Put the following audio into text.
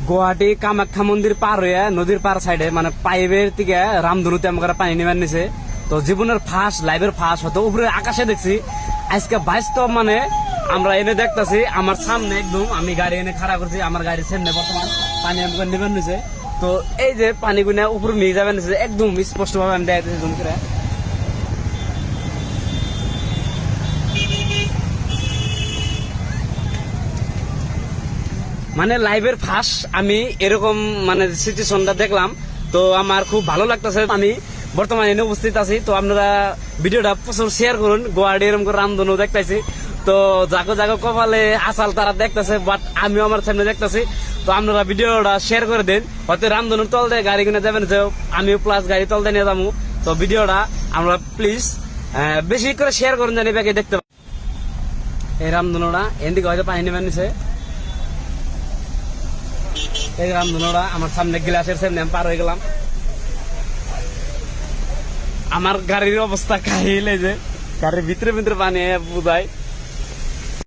গুয়াহাটি কামাখ্যা মন্দির পার হয়ে নদীর পার সাইডে মানে পাইপের থেকে রামধনুতে আমাকে পানি নেবার নিছে। তো জীবনের ফার্স্ট লাইভের ফার্স্ট হতো উপরে আকাশে দেখছি আজকে বাস্তব মানে আমরা এনে দেখতেছি আমার সামনে একদম আমি গাড়ি এনে খাড়া করছি আমার গাড়ির সামনে বর্তমান পানি আমাকে নেবার নিছে। তো এই যে পানি গুনা উপরে নিয়ে যাবেন নিছে একদম স্পষ্ট ভাবে আমি দেখাচ্ছি জুম করে। মানে লাইভের ফার্স্ট আমি এরকম মানে সিচুয়েশনটা দেখলাম, তো আমার খুব ভালো লাগতেছে। আমি বর্তমানে এনে উপস্থিত আছি, তো আপনারা ভিডিওটা প্রচুর শেয়ার করুন। গুয়াহাটি এরকম করে রামধনু দেখতেছি, তো জাগো জাগো কপালে আসাল তারা দেখতেছে, বাট আমিও আমার সামনে দেখতেছি। তো আপনারা ভিডিওটা শেয়ার করে দেন, হয়তো রামধনুর তল দিয়ে গাড়ি কিনে যাবেন, আমিও প্লাস গাড়ি তল দিয়ে নিয়ে যাবো। তো ভিডিওটা আমরা প্লিজ বেশি করে শেয়ার করুন জানি ব্যাগে দেখতে পাই। এই রামধনুটা এদিকে হয়তো পানি নেবেন নিছে, এই রামধনুটা আমার সামনে গ্লাসের সামনে আমি পার হয়ে গেলাম। আমার গাড়ির অবস্থা কাহিল, এই যে গাড়ির ভিতরে ভিতরে পানি বুঝায়।